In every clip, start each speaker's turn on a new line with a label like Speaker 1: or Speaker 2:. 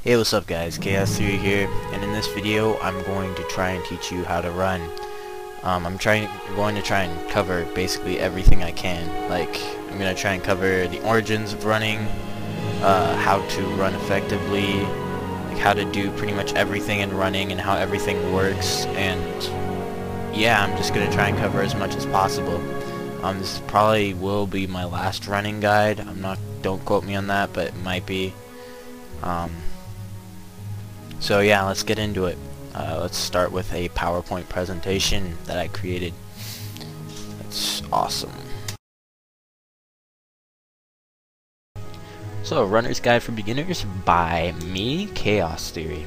Speaker 1: Hey, what's up guys, Chaos Theory here, and in this video I'm going to try and teach you how to run. I'm going to try and cover basically everything I can. Like, I'm going to try and cover the origins of running, how to run effectively, like how to do pretty much everything in running and how everything works, and yeah, I'm just going to try and cover as much as possible. This probably will be my last running guide. Don't quote me on that, but it might be. So yeah, let's get into it. Let's start with a PowerPoint presentation that I created. That's awesome. So, Runner's Guide for Beginners by me, Chaos Theory.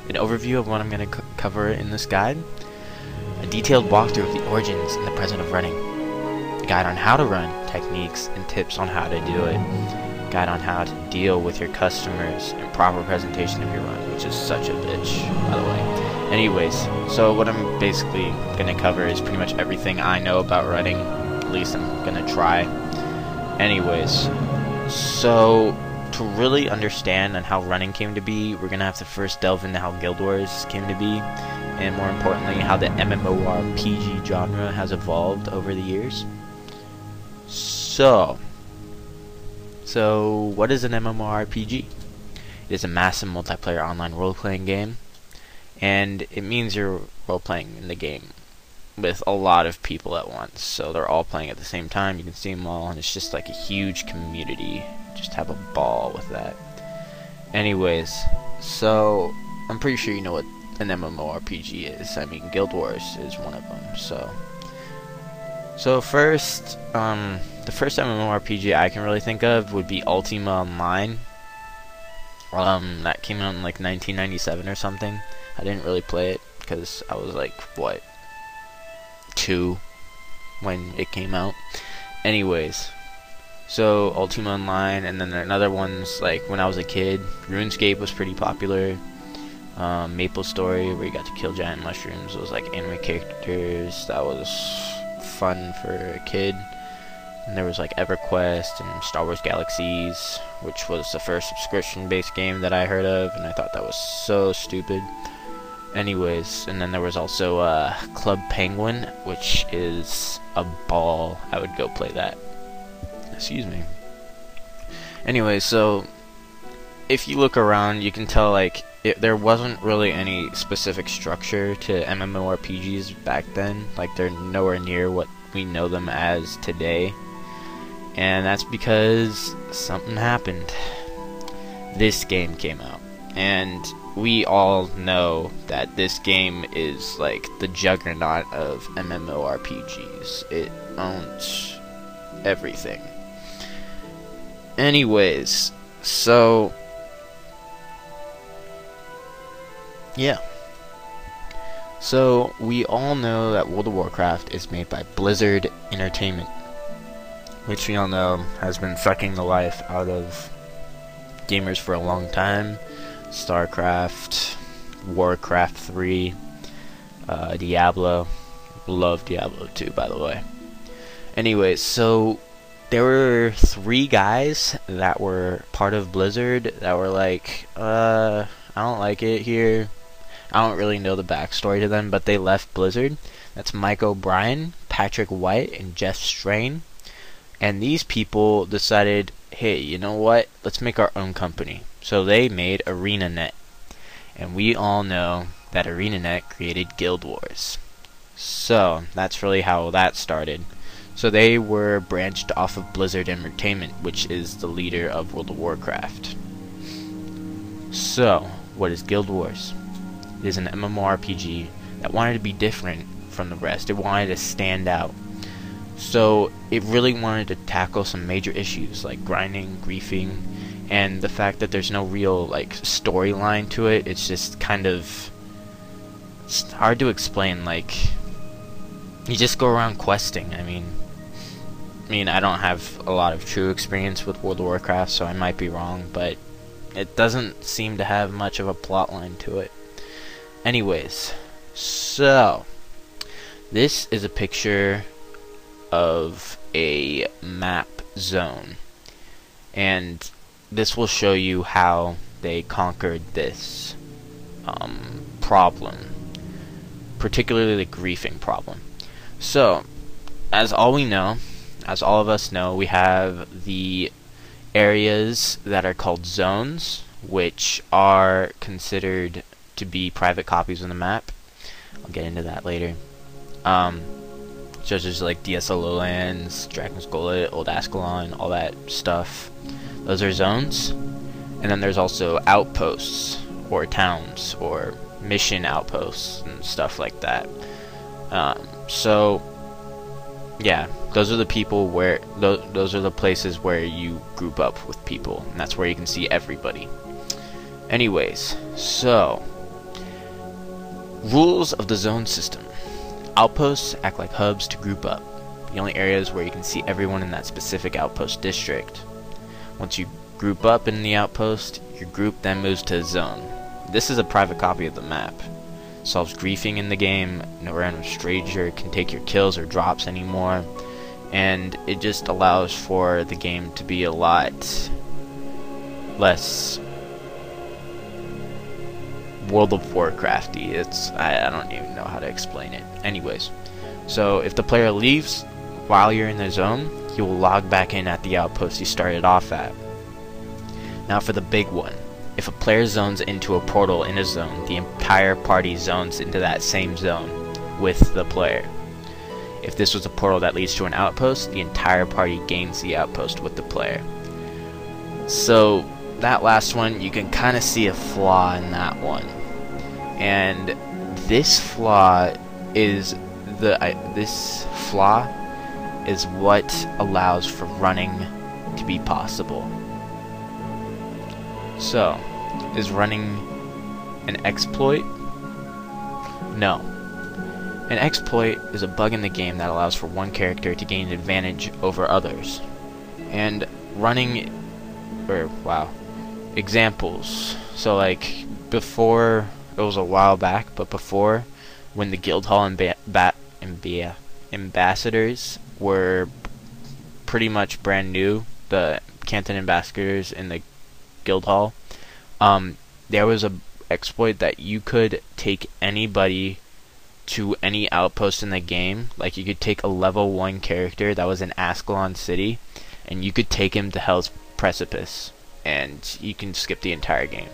Speaker 1: An overview of what I'm going to cover in this guide. A detailed walkthrough of the origins and the present of running. A guide on how to run, techniques, and tips on how to do it. Guide on how to deal with your customers and proper presentation of your run, which is such a bitch, by the way. Anyways, so what I'm basically going to cover is pretty much everything I know about running. At least I'm going to try. Anyways, so to really understand on how running came to be, we're going to have to first delve into how Guild Wars came to be, and more importantly, how the MMORPG genre has evolved over the years. So, what is an MMORPG? It is a massive multiplayer online role-playing game, and it means you're role-playing in the game with a lot of people at once. So they're all playing at the same time, you can see them all, and it's just like a huge community. Just have a ball with that. Anyways, so I'm pretty sure you know what an MMORPG is. I mean, Guild Wars is one of them. So first, the first MMORPG I can really think of would be Ultima Online. That came out in like 1997 or something. I didn't really play it because I was like, what, 2 when it came out. Anyways, so Ultima Online, and then another ones like when I was a kid, RuneScape was pretty popular. Maple Story, where you got to kill giant mushrooms. It was like anime characters. That was fun for a kid. And there was like EverQuest and Star Wars Galaxies, which was the first subscription-based game that I heard of, and I thought that was so stupid. Anyways, and then there was also Club Penguin, which is a ball. I would go play that. Excuse me. Anyways, so if you look around, you can tell like there wasn't really any specific structure to MMORPGs back then. Like, they're nowhere near what we know them as today. And that's because something happened. This game came out. And we all know that this game is like the juggernaut of MMORPGs. It owns everything. Anyways, so yeah. So we all know that World of Warcraft is made by Blizzard Entertainment, which we all know has been sucking the life out of gamers for a long time. StarCraft, Warcraft 3, Diablo. Love Diablo 2, by the way. Anyways, so there were 3 guys that were part of Blizzard that were like, I don't like it here. I don't really know the backstory to them, but they left Blizzard. That's Mike O'Brien, Patrick White, and Jeff Strain. And these people decided, hey, you know what? Let's make our own company. So they made ArenaNet. And we all know that ArenaNet created Guild Wars. So that's really how that started. So they were branched off of Blizzard Entertainment, which is the leader of World of Warcraft. So, what is Guild Wars? It is an MMORPG that wanted to be different from the rest. It wanted to stand out. So it really wanted to tackle some major issues like grinding, griefing, and the fact that there's no real like storyline to it. It's just kind of, it's hard to explain. Like, you just go around questing. I mean I don't have a lot of true experience with World of Warcraft, so I might be wrong, but it doesn't seem to have much of a plot line to it. Anyways, so this is a picture of a map zone, and this will show you how they conquered this problem, particularly the griefing problem. So, as all of us know, we have the areas that are called zones, which are considered to be private copies of the map. I'll get into that later. Such as like DSLO lands, Dragon's Gullet, Old Ascalon, all that stuff. Those are zones. And then there's also outposts, or towns, or mission outposts, and stuff like that. So, yeah, those are the people where those are the places where you group up with people, and that's where you can see everybody. Anyways, so rules of the zone system. Outposts act like hubs to group up. The only areas where you can see everyone in that specific outpost district. Once you group up in the outpost, your group then moves to a zone. This is a private copy of the map. Solves griefing in the game. No random stranger can take your kills or drops anymore, and it just allows for the game to be a lot less World of Warcrafty. I don't even know how to explain it. Anyways, so if the player leaves while you're in the zone, he will log back in at the outpost you started off at. Now for the big one. If a player zones into a portal in a zone, the entire party zones into that same zone with the player. If this was a portal that leads to an outpost, the entire party gains the outpost with the player. So that last one, you can kind of see a flaw in that one. And this flaw is what allows for running to be possible. So, is running an exploit? No. An exploit is a bug in the game that allows for one character to gain advantage over others. And running, examples. So like, before, it was a while back, but before, when the Guildhall ambassadors were pretty much brand new, the Canton ambassadors in the Guildhall, there was a exploit that you could take anybody to any outpost in the game. Like, you could take a level 1 character that was in Ascalon City, and you could take him to Hell's Precipice, and you can skip the entire game.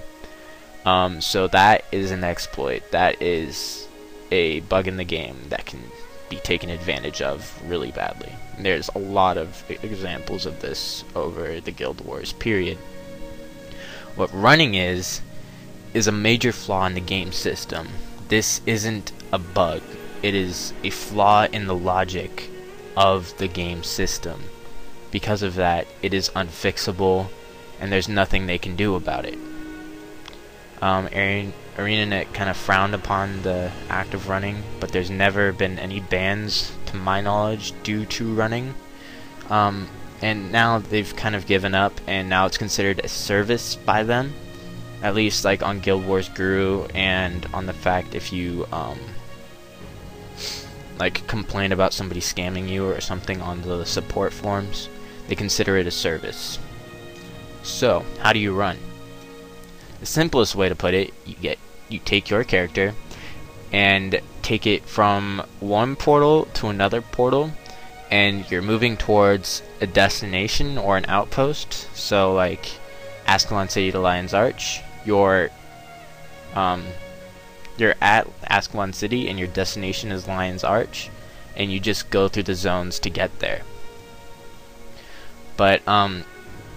Speaker 1: So that is an exploit. That is a bug in the game that can be taken advantage of really badly. There's a lot of examples of this over the Guild Wars period. What running is a major flaw in the game system. This isn't a bug. It is a flaw in the logic of the game system. Because of that, it is unfixable, and there's nothing they can do about it. ArenaNet kind of frowned upon the act of running, but there's never been any bans, to my knowledge, due to running. And now they've kind of given up, and now it's considered a service by them. At least like on Guild Wars Guru, and on the fact if you like complain about somebody scamming you or something on the support forums, they consider it a service. So, how do you run? The simplest way to put it, you take your character and take it from one portal to another portal, and you're moving towards a destination or an outpost. So like Ascalon City to Lion's Arch, you're at Ascalon City and your destination is Lion's Arch, and you just go through the zones to get there. But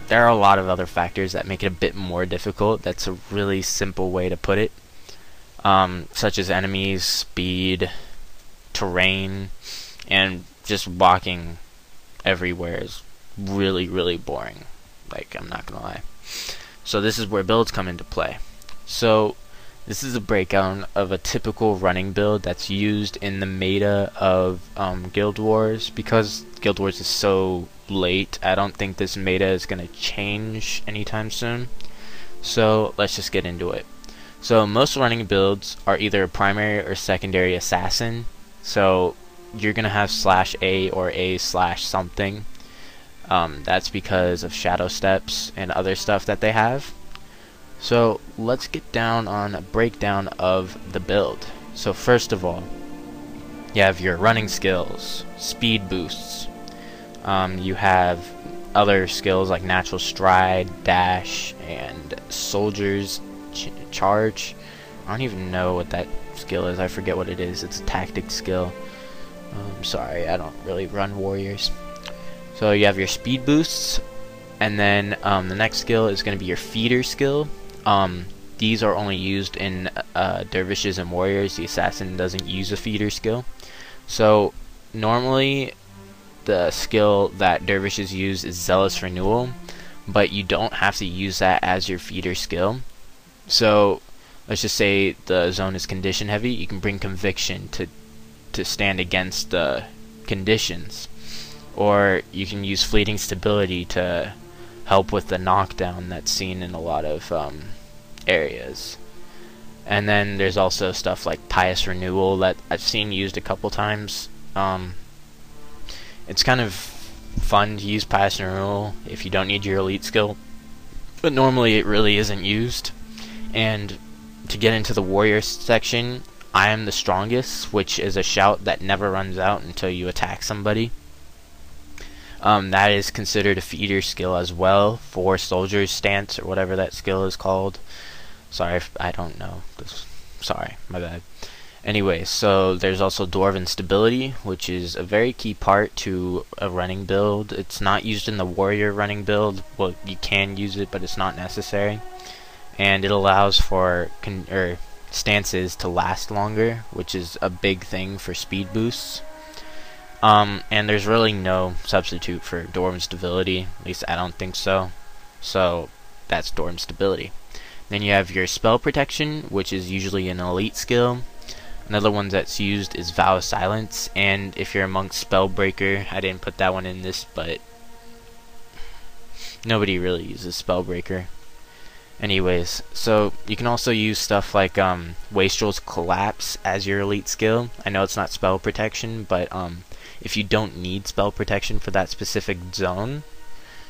Speaker 1: there are a lot of other factors that make it a bit more difficult. That's a really simple way to put it, such as enemies, speed, terrain, and just walking everywhere is really, really boring. Like, I'm not gonna lie. So this is where builds come into play. So this is a breakdown of a typical running build that's used in the meta of Guild Wars. Because Guild Wars is so late, I don't think this meta is going to change anytime soon. So let's just get into it. So most running builds are either a primary or secondary assassin. So you're going to have /A or-- That's because of shadow steps and other stuff that they have. So let's get down on a breakdown of the build. So first of all, you have your running skills, speed boosts. You have other skills like natural stride, dash, and soldier's charge. I don't even know what that skill is. I forget what it is. It's a tactic skill. Sorry, I don't really run warriors. So you have your speed boosts, and then the next skill is going to be your feeder skill. These are only used in dervishes and warriors. The assassin doesn't use a feeder skill. So normally the skill that dervishes use is zealous renewal, but you don't have to use that as your feeder skill. So let's just say the zone is condition heavy, you can bring conviction to stand against the conditions, or you can use fleeting stability to help with the knockdown that's seen in a lot of areas. And then there's also stuff like pious renewal that I've seen used a couple times. It's kind of fun to use pious renewal if you don't need your elite skill, but normally it really isn't used. And to get into the warrior section, I am the strongest, which is a shout that never runs out until you attack somebody. That is considered a feeder skill as well for soldier's stance, or whatever that skill is called. Sorry if I don't know. Sorry, my bad. Anyway, so there's also dwarven stability, which is a very key part to a running build. It's not used in the warrior running build. Well, you can use it, but it's not necessary. And it allows for stances to last longer, which is a big thing for speed boosts. And there's really no substitute for dwarven stability. At least I don't think so. So that's dwarven stability. Then you have your spell protection, which is usually an elite skill. Another one that's used is Vow of Silence, and if you're a monk, Spellbreaker. I didn't put that one in this, but nobody really uses Spellbreaker. Anyways, so you can also use stuff like Wastrel's Collapse as your elite skill. I know it's not spell protection, but if you don't need spell protection for that specific zone,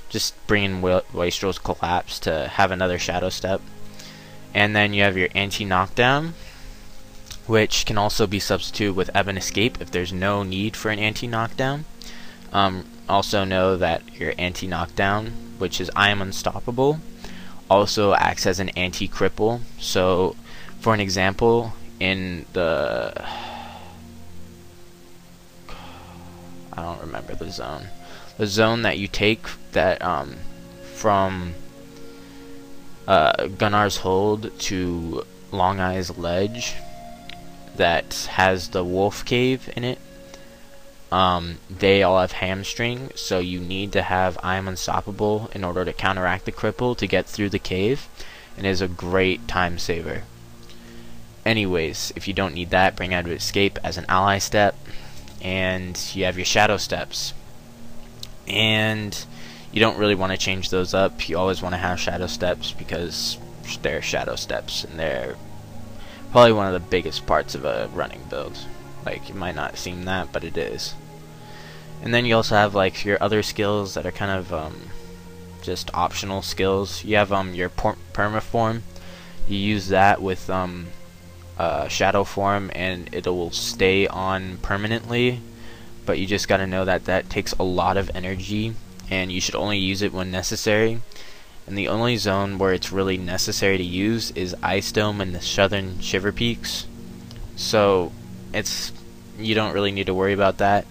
Speaker 1: just bring in Wastrel's Collapse to have another shadow step. And then you have your anti-knockdown, which can also be substituted with Ebon Escape if there's no need for an anti-knockdown. Also know that your anti-knockdown, which is I am unstoppable, also acts as an anti-cripple. So for an example, in the I don't remember the zone that you take that from Gunnar's Hold to Long Eye's Ledge, that has the wolf cave in it. They all have hamstring, so you need to have I am unstoppable in order to counteract the cripple to get through the cave, and it is a great time saver. Anyways, if you don't need that, bring out Escape as an ally step, and you have your shadow steps. And you don't really want to change those up. You always want to have shadow steps because they're shadow steps, and they're probably one of the biggest parts of a running build. Like, it might not seem that, but it is. And then you also have like your other skills that are kind of just optional skills. You have your permaform. You use that with shadow form, and it will stay on permanently. But you just gotta know that that takes a lot of energy, and you should only use it when necessary. And the only zone where it's really necessary to use is Ice Dome and the Southern Shiver Peaks. So you don't really need to worry about that.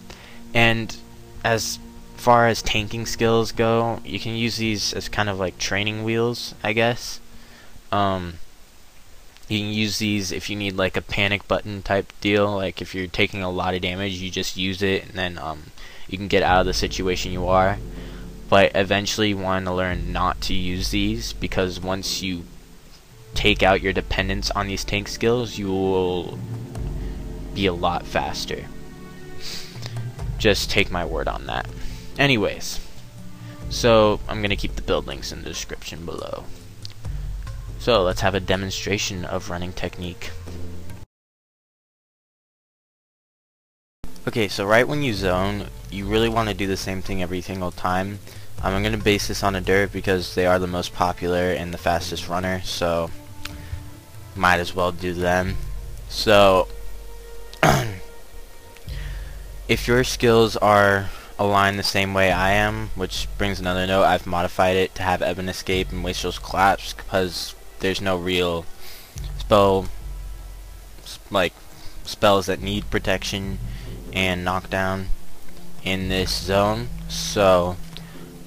Speaker 1: And as far as tanking skills go, you can use these as kind of like training wheels, I guess. You can use these if you need like a panic button type deal. Like if you're taking a lot of damage, you just use it, and then you can get out of the situation you are. But eventually you want to learn not to use these, because once you take out your dependence on these tank skills, you will be a lot faster. Just take my word on that. Anyways, so I'm going to keep the build links in the description below. So let's have a demonstration of running technique. Okay, so right when you zone, you really want to do the same thing every single time. I'm going to base this on a dirt because they are the most popular and the fastest runner, so might as well do them. So if your skills are aligned the same way I am, which brings another note, I've modified it to have Ebon Escape and Wastrel's Collapse because there's no real spells that need protection and knockdown in this zone. So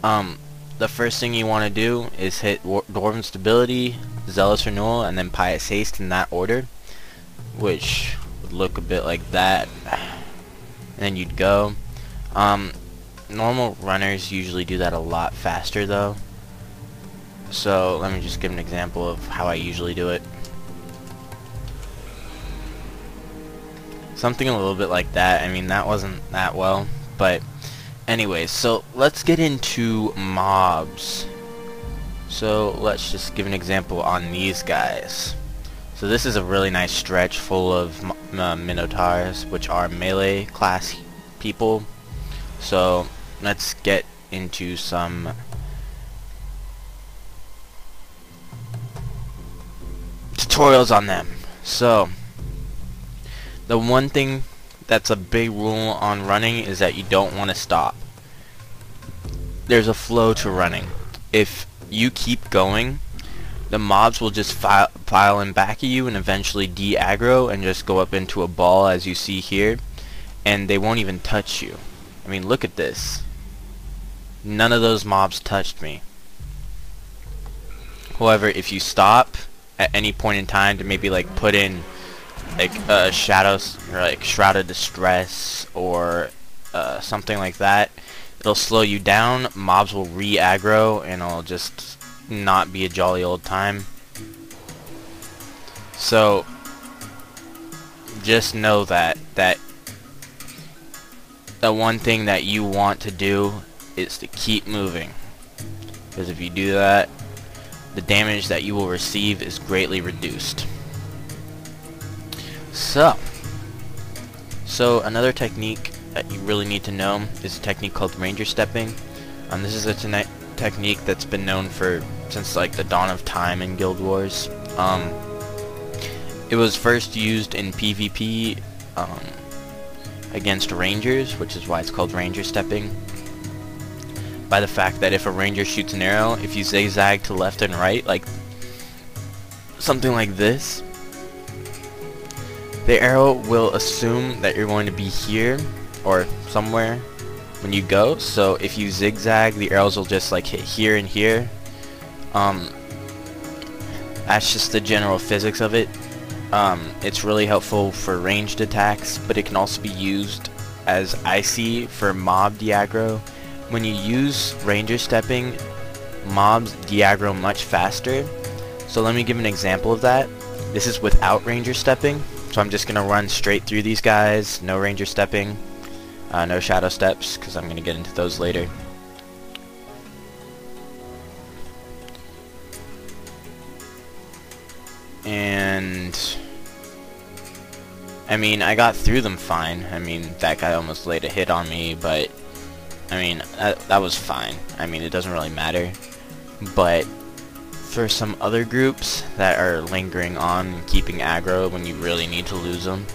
Speaker 1: the first thing you want to do is hit Dwarven Stability, Zealous Renewal, and then Pious Haste in that order, which would look a bit like that. And then you'd go. Normal runners usually do that a lot faster though. So let me just give an example of how I usually do it. Something a little bit like that. I mean, that wasn't that well, but anyways, so let's get into mobs. So let's just give an example on these guys. So this is a really nice stretch full of Minotaurs, which are melee class people. So let's get into some tutorials on them. So the one thing that's a big rule on running is that you don't want to stop. There's a flow to running. If you keep going, the mobs will just pile in back of you and eventually de-aggro and just go up into a ball, as you see here, and they won't even touch you. I mean, look at this. None of those mobs touched me. However, if you stop at any point in time to maybe like put in like shadows or like Shroud of Distress or something like that, it'll slow you down, mobs will re-aggro, and it'll just not be a jolly old time. So just know that the one thing that you want to do is to keep moving, because if you do that, the damage that you will receive is greatly reduced. So another technique that you really need to know is a technique called Ranger Stepping. This is a technique that's been known since like the dawn of time in Guild Wars. It was first used in PvP against rangers, which is why it's called Ranger Stepping, by the fact that if a ranger shoots an arrow, if you zigzag to left and right, like something like this, the arrow will assume that you're going to be here or somewhere when you go. So if you zigzag, the arrows will just like hit here and here. That's just the general physics of it. It's really helpful for ranged attacks, but it can also be used as icy for mob de-aggro. When you use Ranger Stepping, mobs de-aggro much faster. So let me give an example of that. This is without Ranger Stepping. So I'm just going to run straight through these guys, no Ranger Stepping, no Shadow Steps, because I'm going to get into those later. And I mean, I got through them fine. I mean, that guy almost laid a hit on me, but I mean, that was fine. I mean, it doesn't really matter. But for some other groups that are lingering on keeping aggro when you really need to lose them,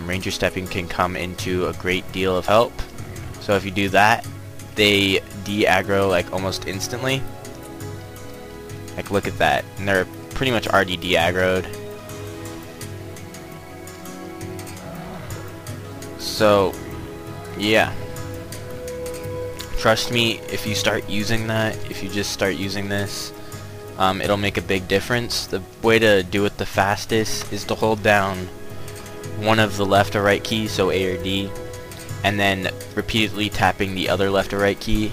Speaker 1: Ranger Stepping can come into a great deal of help. So if you do that, they de-aggro like almost instantly. Like, look at that, and they're pretty much already de-aggroed. So yeah, trust me, if you start using that, if you just start using this, it'll make a big difference. The way to do it the fastest is to hold down one of the left or right keys, so A or D, and then repeatedly tapping the other left or right key,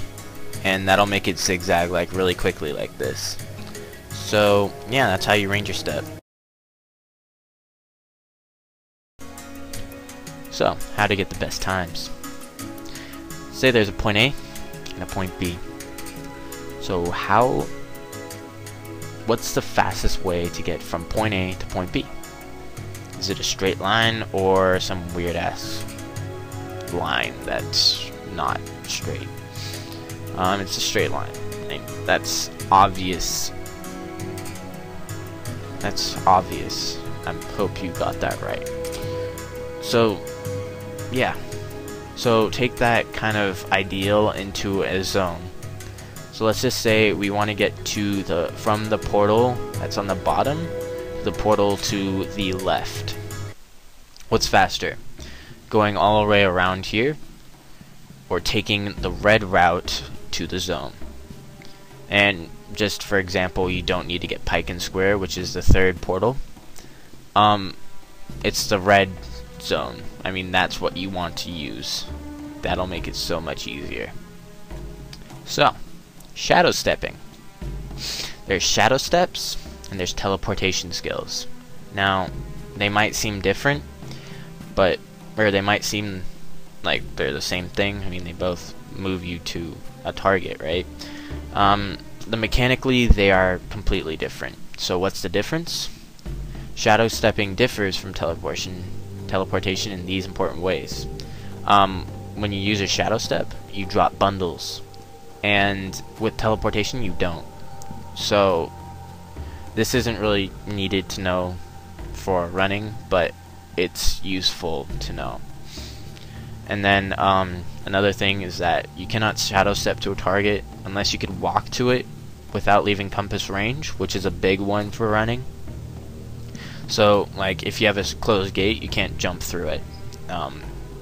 Speaker 1: and that'll make it zigzag like really quickly like this. So yeah, that's how you Ranger Step. So, how to get the best times. Say there's a point A and a point B. So what's the fastest way to get from point A to point B? Is it a straight line or some weird ass line that's not straight? It's a straight line. And that's obvious. That's obvious. I hope you got that right. So, yeah. So take that kind of ideal into a zone. So let's just say we want to get to from the portal that's on the bottom, the portal to the left. What's faster? Going all the way around here, or taking the red route to the zone? And just for example, you don't need to get Pike and Square, which is the third portal. It's the red zone. I mean, that's what you want to use. That'll make it so much easier. So, shadow stepping. There's shadow steps and there's teleportation skills. Now, they might seem different, or they might seem like they're the same thing. I mean, they both move you to a target, right? Mechanically, they are completely different. So what's the difference? Shadow stepping differs from teleportation in these important ways. When you use a shadow step, you drop bundles, and with teleportation you don't. So this isn't really needed to know for running, but it's useful to know. And then another thing is that you cannot shadow step to a target unless you could walk to it without leaving compass range, which is a big one for running. So like if you have a closed gate, you can't jump through it.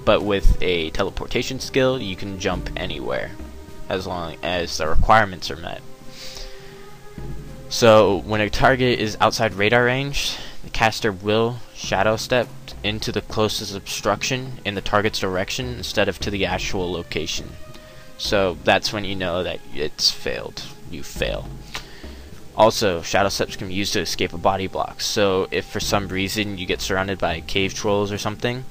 Speaker 1: But with a teleportation skill, you can jump anywhere as long as the requirements are met. So when a target is outside radar range, the caster will shadow step into the closest obstruction in the target's direction instead of to the actual location. So that's when you know that it's failed. You fail. Also, shadow steps can be used to escape a body block. So if for some reason you get surrounded by cave trolls or something,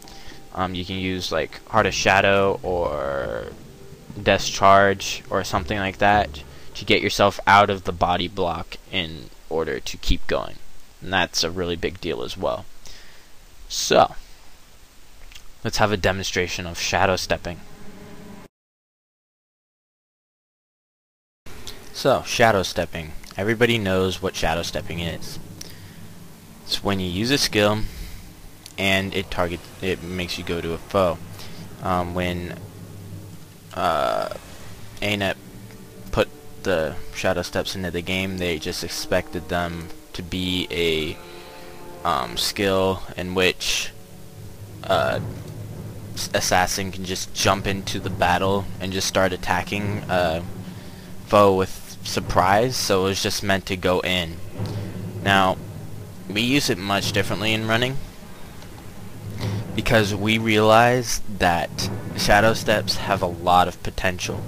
Speaker 1: you can use like Heart of Shadow or Death's Charge or something like that to get yourself out of the body block in order to keep going. And that's a really big deal as well. So, let's have a demonstration of shadow stepping. So, shadow stepping. Everybody knows what shadow stepping is. It's when you use a skill and it makes you go to a foe. When ANET put the shadow steps into the game, they just expected them to be a skill in which assassin can just jump into the battle and just start attacking a foe with surprise, so it was just meant to go in. Now, we use it much differently in running because we realize that shadow steps have a lot of potential.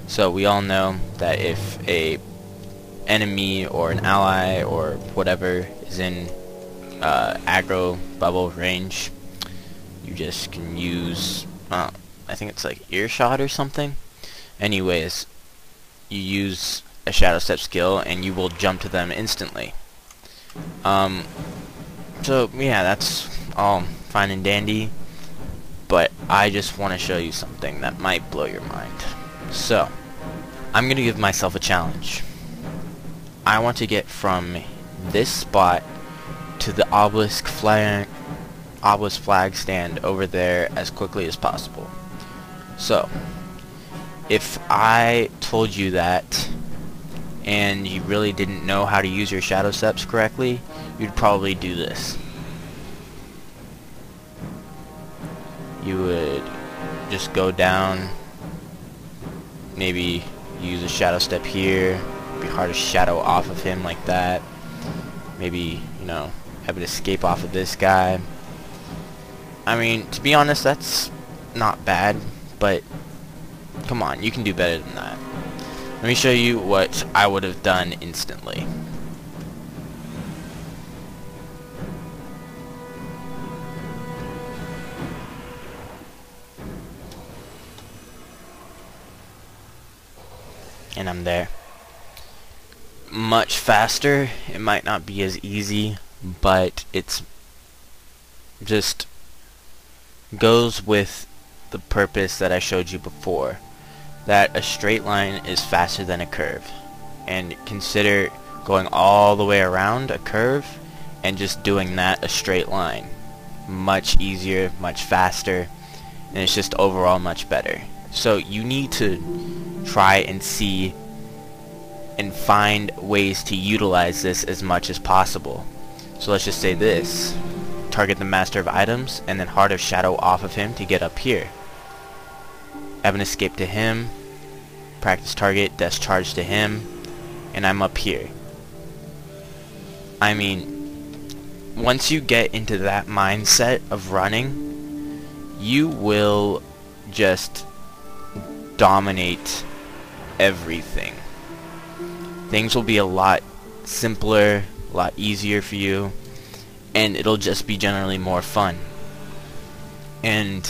Speaker 1: So we all know that if a enemy or an ally or whatever is in aggro bubble range, you just can use I think it's like earshot or something. Anyways, you use a shadow step skill and you will jump to them instantly. So yeah, that's all fine and dandy, but I just want to show you something that might blow your mind. So I'm gonna give myself a challenge. I want to get from this spot to the obelisk flag stand over there as quickly as possible. So if I told you that and you really didn't know how to use your shadow steps correctly, you'd probably do this. You would just go down, maybe use a shadow step here, be hard to shadow off of him like that, maybe, you know, have an escape off of this guy. I mean, to be honest, that's not bad, but come on, you can do better than that. Let me show you what I would have done instantly. And I'm there. Much faster. It might not be as easy, but it's just goes with the purpose that I showed you before. that a straight line is faster than a curve, and consider going all the way around a curve and just doing that a straight line. Much easier, much faster, and it's just overall much better. So you need to try and see and find ways to utilize this as much as possible. So let's just say this: target the master of items and then Heart of Shadow off of him to get up here. Have an escape to him, practice target, death charge to him, and I'm up here. I mean, once you get into that mindset of running, you will just dominate everything. Things will be a lot simpler, a lot easier for you, and it'll just be generally more fun. And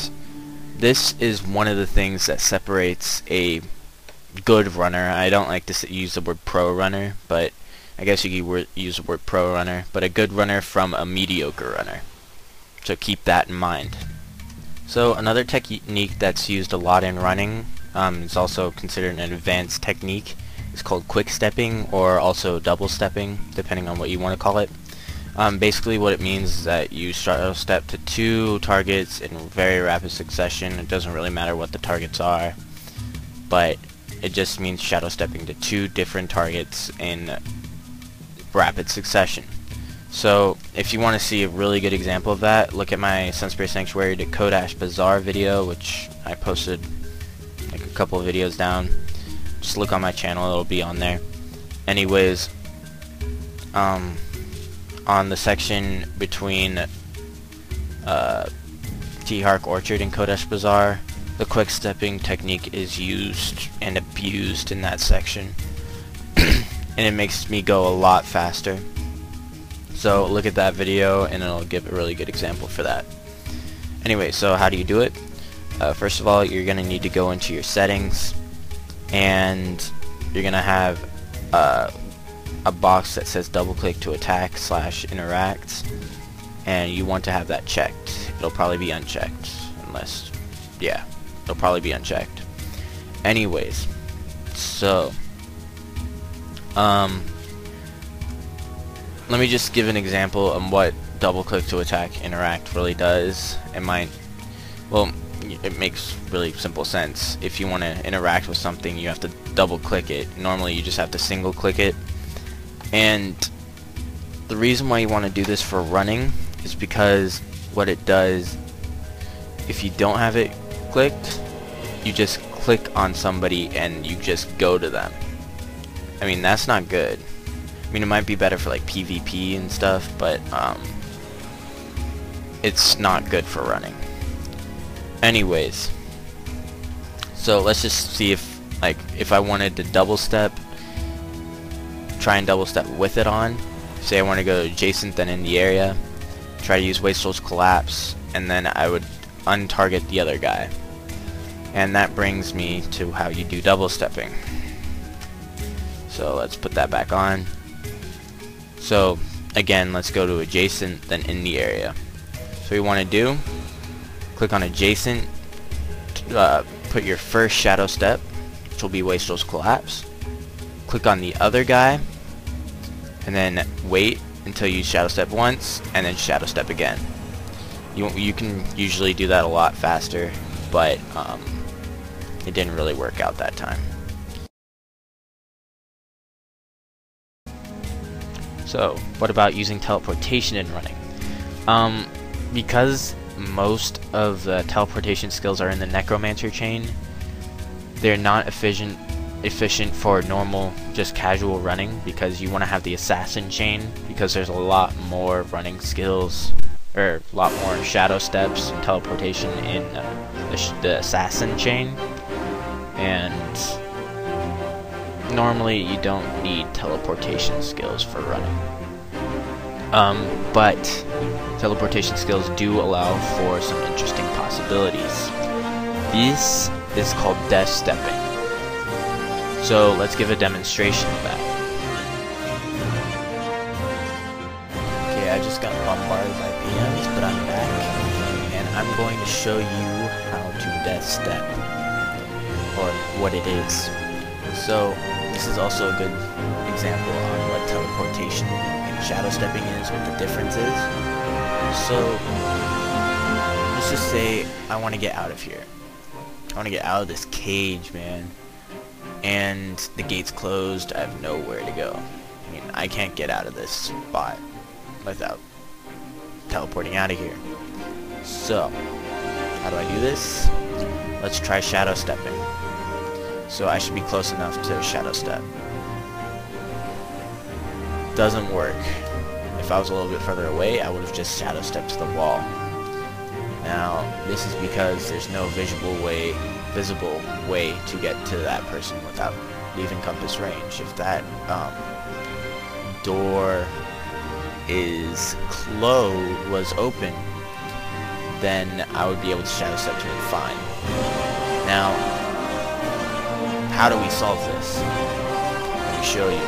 Speaker 1: this is one of the things that separates a good runner. I don't like to use the word pro runner, but I guess you could use the word pro runner, but a good runner from a mediocre runner. So keep that in mind. So another technique that's used a lot in running, is also considered an advanced technique. It's called quick-stepping, or also double-stepping, depending on what you want to call it. Basically what it means is that you step to 2 targets in very rapid succession. It doesn't really matter what the targets are, but it just means shadow stepping to 2 different targets in rapid succession. So if you want to see a really good example of that, look at my Sunspray Sanctuary to Kodash Bazaar video, which I posted like a couple of videos down. Just look on my channel, it'll be on there. Anyways, on the section between T-Hark Orchard and Kodash Bazaar, the quick stepping technique is used and abused in that section. And it makes me go a lot faster. So look at that video and it'll give a really good example for that. Anyway, so how do you do it? First of all, you're going to need to go into your settings, and you're going to have a box that says double click to attack / interact, and you want to have that checked. It'll probably be unchecked, unless, yeah, it'll probably be unchecked. Anyways, so let me just give an example of what double click to attack interact really does. It makes really simple sense. If you want to interact with something, you have to double click it. Normally you just have to single click it. And the reason why you want to do this for running is because what it does, if you don't have it clicked, you just click on somebody and you just go to them. I mean, that's not good. I mean, it might be better for like PvP and stuff, but it's not good for running. Anyways, so let's just see if I wanted to double step, try and double step with it on. Say I want to go adjacent, then in the area, try to use Wastrel's Collapse, and then I would untarget the other guy. And that brings me to how you do double stepping. So let's put that back on. So again, let's go to adjacent, then in the area. So we want to do, click on adjacent, put your first shadow step, which will be Wastrel's Collapse. Click on the other guy, and then wait until you shadow step once, and then shadow step again. You can usually do that a lot faster, but it didn't really work out that time. So, what about using teleportation in running? Because most of the teleportation skills are in the Necromancer chain, they're not efficient for normal, just casual running, because you want to have the Assassin chain, because there's a lot more running skills, or a lot more shadow steps and teleportation in the Assassin chain, and normally you don't need teleportation skills for running. But teleportation skills do allow for some interesting possibilities. This is called death stepping. So let's give a demonstration of that. Okay, I just got bombarded by PMs, but I'm back, and I'm going to show you how to death step. for what it is. So this is also a good example on what teleportation and shadow stepping is, what the difference is. So let's just say I want to get out of here. I want to get out of this cage, man. And the gate's closed. I have nowhere to go. I mean, I can't get out of this spot without teleporting out of here. So how do I do this? Let's try shadow stepping. So I should be close enough to shadow step. Doesn't work. If I was a little bit further away, I would have just shadow stepped to the wall. Now, this is because there's no visible way to get to that person without leaving compass range. If that door was open, then I would be able to shadow step to it fine. Now, how do we solve this? Let me show you.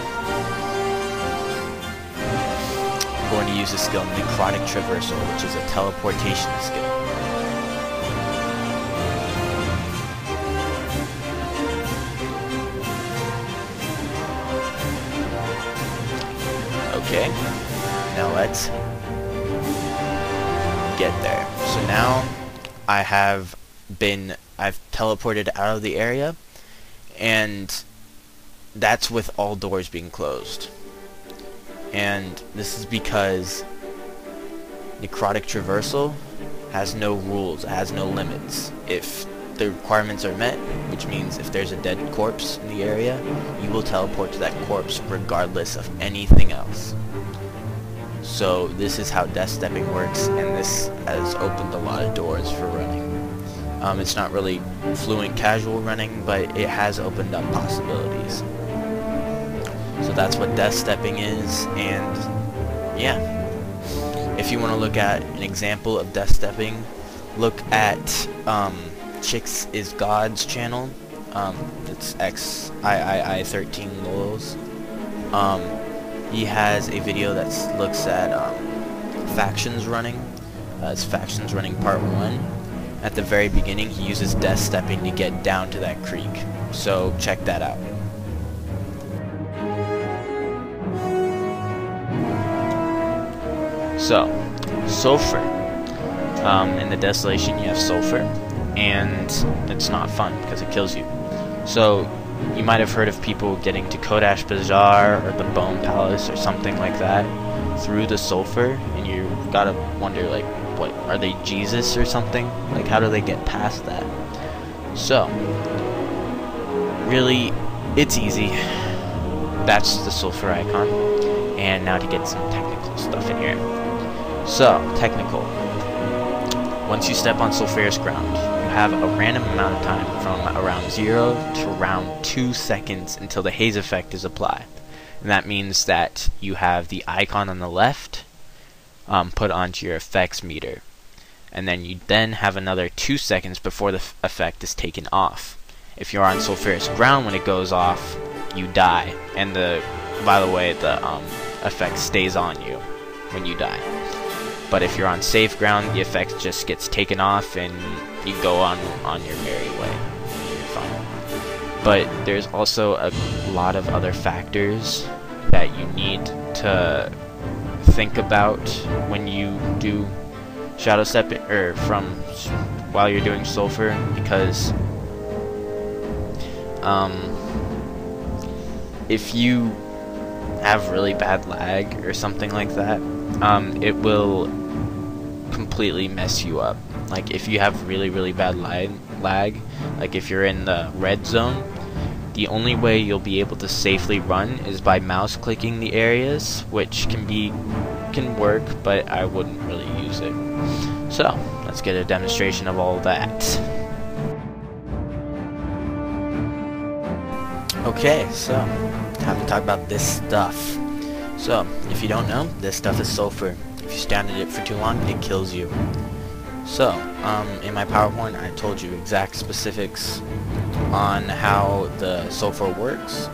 Speaker 1: I'm going to use the skill Necrotic Traversal, which is a teleportation skill. Okay, now let's get there. So now I've teleported out of the area, and that's with all doors being closed. And this is because Necrotic Traversal has no rules, it has no limits. If the requirements are met, which means if there's a dead corpse in the area, you will teleport to that corpse regardless of anything else. So this is how death stepping works, and this has opened a lot of doors for running. It's not really fluent casual running, but it has opened up possibilities. So that's what death stepping is, and yeah. If you want to look at an example of death stepping, look at Chicks is God's channel. It's XIII13 lols. He has a video that looks at factions running. It's factions running part 1. At the very beginning, he uses death stepping to get down to that creek. So check that out. So, Sulfur. In the Desolation, you have Sulfur, and it's not fun because it kills you. So, you might have heard of people getting to Kodash Bazaar or the Bone Palace or something like that through the Sulfur, and you gotta wonder, like, what, are they Jesus or something? Like, how do they get past that? So, really, it's easy. That's the Sulfur icon, and now to get some technical stuff in here. So, technical. Once you step on sulfurous ground, you have a random amount of time from around 0 to around 2 seconds until the haze effect is applied. And that means that you have the icon on the left put onto your effects meter. And then you have another 2 seconds before the effect is taken off. If you're on sulfurous ground when it goes off, you die. And by the way, the effect stays on you when you die. But if you're on safe ground, the effect just gets taken off and you go on your merry way. You're fine. But there's also a lot of other factors that you need to think about when you do shadow step, or while you're doing Sulfur, because if you have really bad lag or something like that, it will completely mess you up. Like, if you have really bad lag, like if you're in the red zone, the only way you'll be able to safely run is by mouse clicking the areas, which can work, but I wouldn't really use it. So let's get a demonstration of all that. Okay, so time to talk about this stuff. So, if you don't know, this stuff is Sulfur. If you stand at it for too long, it kills you. So, in my PowerPoint, I told you exact specifics on how the Sulfur works.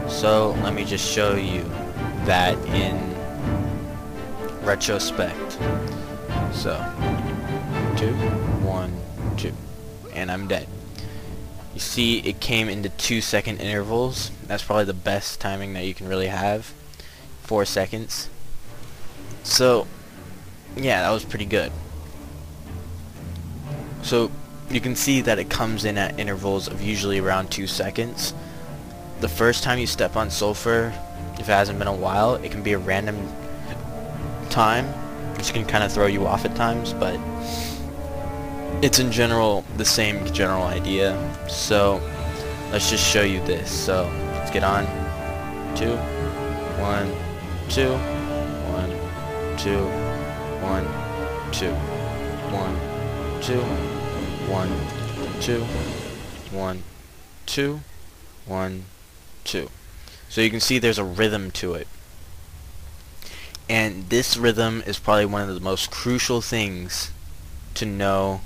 Speaker 1: So, let me just show you that in retrospect. So, 2, 1, 2, and I'm dead. You see it came into 2-second intervals. That's probably the best timing that you can really have. 4 seconds. So yeah, that was pretty good. So you can see that it comes in at intervals of usually around 2 seconds. The first time you step on Sulfur, if it hasn't been a while, it can be a random time, which can kind of throw you off at times, but it's in general the same general idea. So let's just show you this. So let's get on. 2, 1, 2, 1, 2, 1, 2, 1, 2, 1, 2, 1, 2, 1, 2. So you can see there's a rhythm to it. And this rhythm is probably one of the most crucial things to know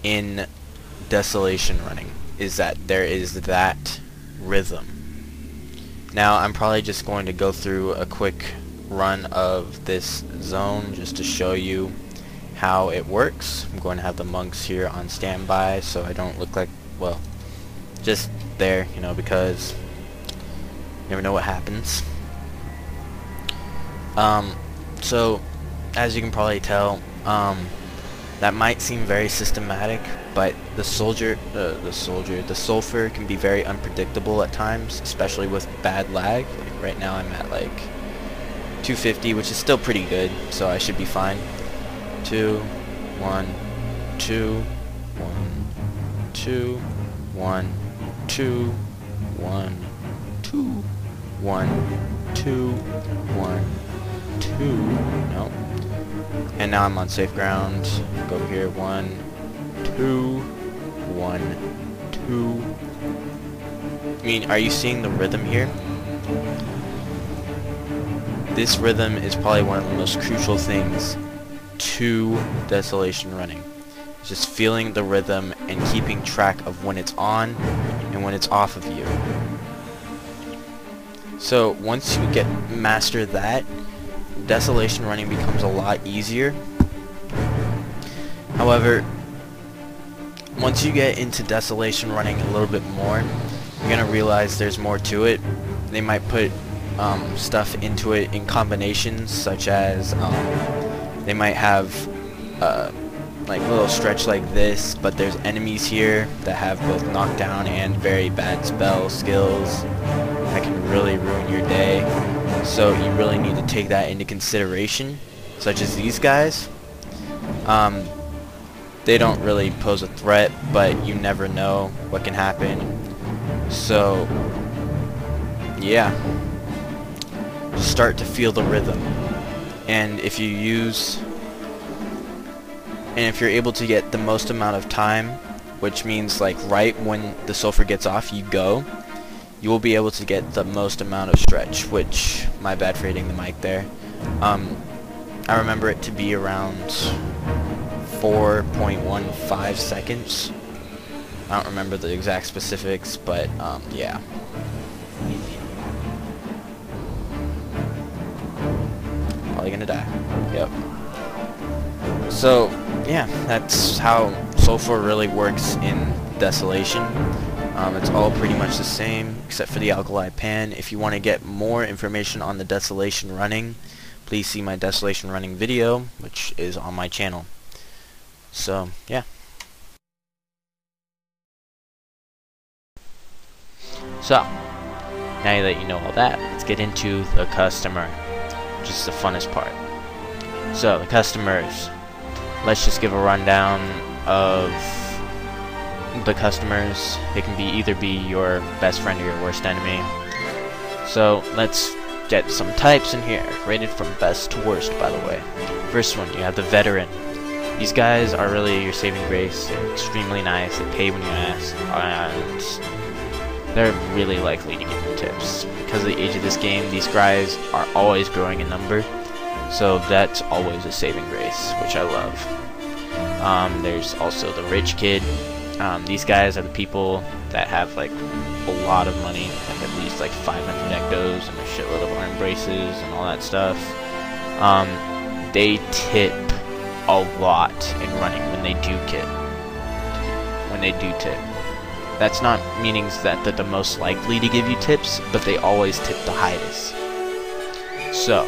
Speaker 1: in Desolation running, is that there is that rhythm. Now I'm probably just going to go through a quick run of this zone just to show you how it works. I'm going to have the monks here on standby so I don't look like, well, just there, you know, because you never know what happens. So as you can probably tell, that might seem very systematic, but the Sulfur can be very unpredictable at times, especially with bad lag. Like right now I'm at like 250, which is still pretty good, so I should be fine. 2, 1, 2, 1, 2, 1, 2, 1, 2, 1, 2, 1, 2, no. And now I'm on safe ground. Go over here. 1, 2, 1, 2. I mean, are you seeing the rhythm here? This rhythm is probably one of the most crucial things to Desolation running. It's just feeling the rhythm and keeping track of when it's on and when it's off of you. So once you get master that, Desolation running becomes a lot easier. However, once you get into Desolation running a little bit more, you're gonna realize there's more to it. They might put stuff into it in combinations, such as they might have like a little stretch like this, but there's enemies here that have both knockdown and very bad spell skills that can really ruin your day. So you really need to take that into consideration, such as these guys. They don't really pose a threat, but you never know what can happen. So yeah, start to feel the rhythm. And if you're able to get the most amount of time, which means like right when the Sulfur gets off, you go, you will be able to get the most amount of stretch, which, my bad for hitting the mic there. I remember it to be around 4.15 seconds. I don't remember the exact specifics, but yeah. Probably gonna die. Yep. So yeah, that's how Sulfur really works in Desolation. It's all pretty much the same except for the alkali pan. If you want to get more information on the Desolation running, please see my Desolation running video, which is on my channel. So yeah. So now that you know all that, let's get into the customer, which is the funnest part. So the customers, let's just give a rundown of the customers. They can either be your best friend or your worst enemy. So let's get some types in here, rated from best to worst, by the way. First one, you have the veteran. These guys are really your saving grace. They're extremely nice. They pay when you ask, and they're really likely to give you tips. Because of the age of this game, these guys are always growing in number, so that's always a saving grace, which I love. There's also the rich kid. These guys are the people that have like a lot of money, like at least like 500 ectos and a shitload of arm braces and all that stuff. They tip a lot in running when they do tip. That's not meaning that they're the most likely to give you tips, but they always tip the highest. So,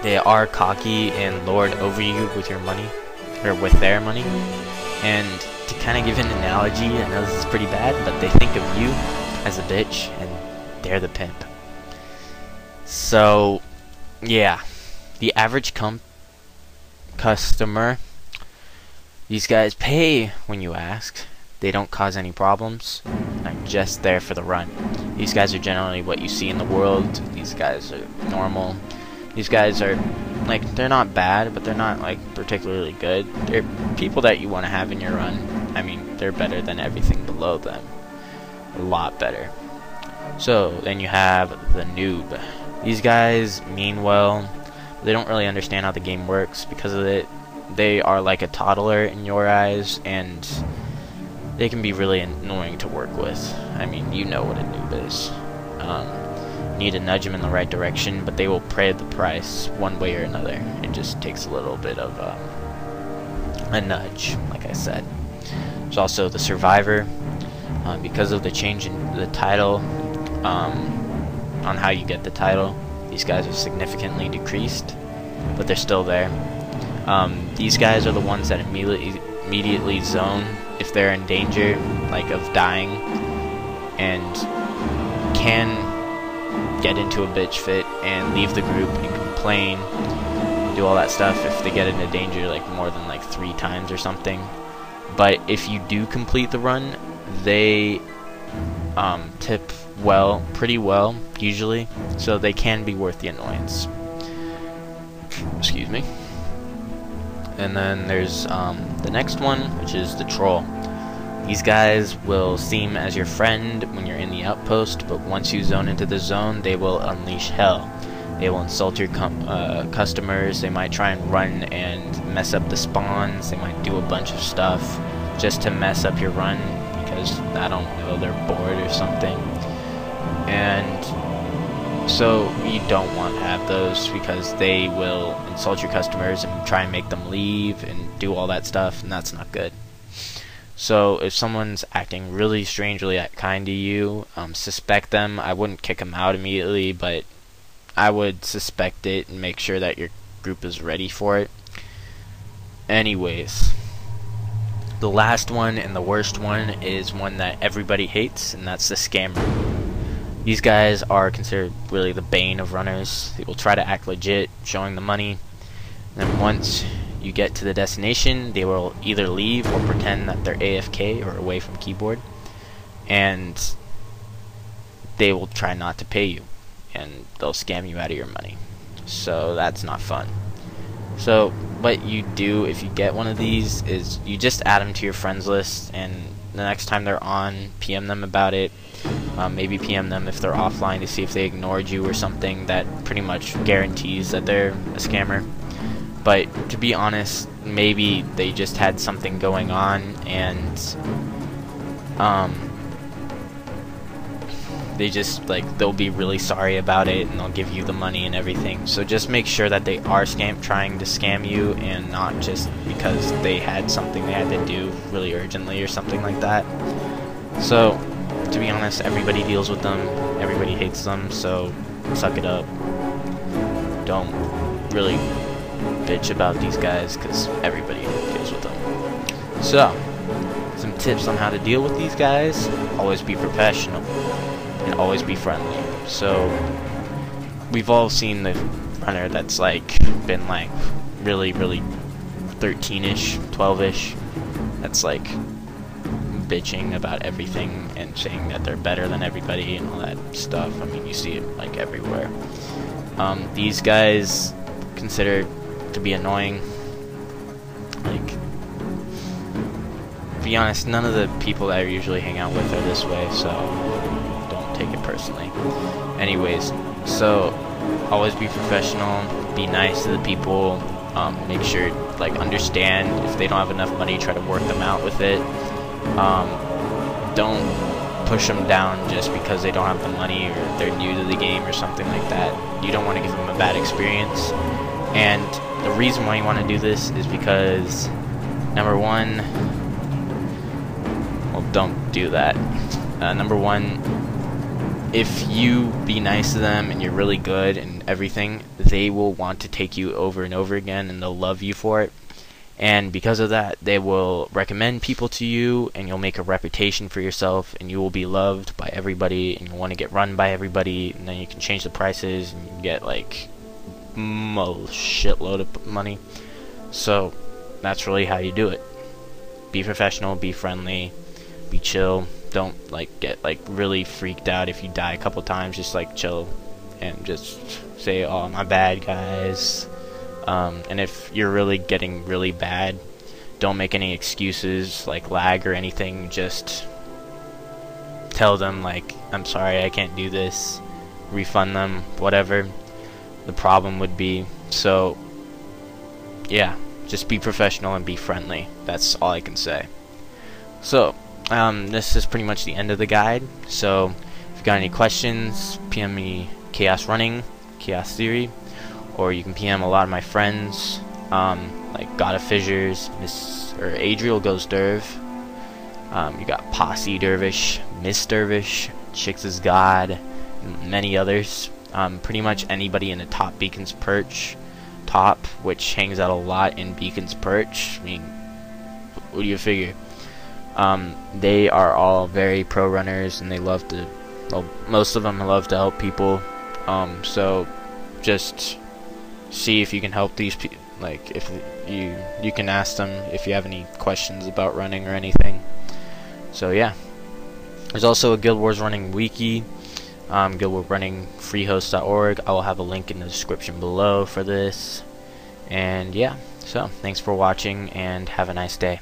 Speaker 1: they are cocky and lord over you with your money, or with their money. And to kind of give an analogy, I know this is pretty bad, but they think of you as a bitch, and they're the pimp. So, yeah, the average customer, these guys pay when you ask. They don't cause any problems. They're just there for the run. These guys are generally what you see in the world. These guys are normal. These guys are, like, they're not bad, but they're not, like, particularly good. They're people that you want to have in your run. I mean, they're better than everything below them. A lot better. So, then you have the noob. These guys mean well. They don't really understand how the game works because of it. They are like a toddler in your eyes, and they can be really annoying to work with. I mean, you know what a noob is. You need to nudge them in the right direction, but they will pay the price one way or another. It just takes a little bit of a nudge, like I said. There's also the survivor. Because of the change in the title, on how you get the title, these guys are significantly decreased, but they're still there. These guys are the ones that immediately zone if they're in danger, like of dying, and can get into a bitch fit and leave the group and complain, do all that stuff if they get into danger like more than like 3 times or something. But if you do complete the run, they tip well, pretty well usually, so they can be worth the annoyance. Excuse me. And then there's the next one, which is the troll. These guys will seem as your friend when you're in the outpost, but once you zone into the zone, they will unleash hell. They will insult your customers. They might try and run and mess up the spawns. They might do a bunch of stuff just to mess up your run because, I don't know, they're bored or something. And so you don't want to have those because they will insult your customers and try and make them leave and do all that stuff, and that's not good. So if someone's acting really strangely kind to you, suspect them. I wouldn't kick them out immediately, but I would suspect it and make sure that your group is ready for it. Anyways, the last one and the worst one is one that everybody hates, and that's the scammer. These guys are considered really the bane of runners. They will try to act legit, showing the money. And then once you get to the destination, they will either leave or pretend that they're AFK or away from keyboard. And they will try not to pay you. And they'll scam you out of your money. So that's not fun. So what you do if you get one of these is you just add them to your friends list, and the next time they're on, PM them about it. Maybe PM them if they're offline to see if they ignored you or something. That pretty much guarantees that they're a scammer. But to be honest, maybe they just had something going on, and they just, like, they'll be really sorry about it and they'll give you the money and everything. So just make sure that they are trying to scam you, and not just because they had something they had to do really urgently or something like that. So to be honest, everybody deals with them, everybody hates them, so suck it up. Don't really bitch about these guys because everybody deals with them. So, some tips on how to deal with these guys: always be professional and always be friendly. So, we've all seen the runner that's like been like really 13ish, 12ish, that's like bitching about everything and saying that they're better than everybody and all that stuff. I mean, you see it like everywhere. These guys considered to be annoying. Like, to be honest, none of the people that I usually hang out with are this way, so don't take it personally. Anyways, so always be professional, be nice to the people, make sure, like, understand if they don't have enough money, try to work them out with it. Don't push them down just because they don't have the money or they're new to the game or something like that. You don't want to give them a bad experience. And the reason why you want to do this is because, number one, well, don't do that. Number one, if you be nice to them and you're really good and everything, they will want to take you over and over again, and they'll love you for it. And because of that, they will recommend people to you, and you'll make a reputation for yourself, and you will be loved by everybody, and you'll want to get run by everybody, and then you can change the prices, and you can get like a shitload of money. So that's really how you do it. Be professional, be friendly, be chill. Don't like get like really freaked out if you die a couple times. Just like chill and just say, "Oh, my bad, guys." And if you're really getting really bad, don't make any excuses like lag or anything. Just tell them like, "I'm sorry, I can't do this." Refund them, whatever the problem would be. So yeah, just be professional and be friendly. That's all I can say. So this is pretty much the end of the guide. So if you got any questions, PM me Chaos Running, Chaos Theory, or you can PM a lot of my friends, like God of Fissures, Adriel Goes Derv. You got Posse Dervish, Miss Dervish, Chicks is God, and many others. Pretty much anybody in the top Beacons Perch, which hangs out a lot in Beacons Perch. I mean, what do you figure? They are all very pro runners, and they love to, well, most of them love to help people. So just see if you can help these people. Like, if you can ask them if you have any questions about running or anything. So yeah, there's also a Guild Wars Running wiki, Guild Wars Running freehost.org. I will have a link in the description below for this. And yeah, so thanks for watching, and have a nice day.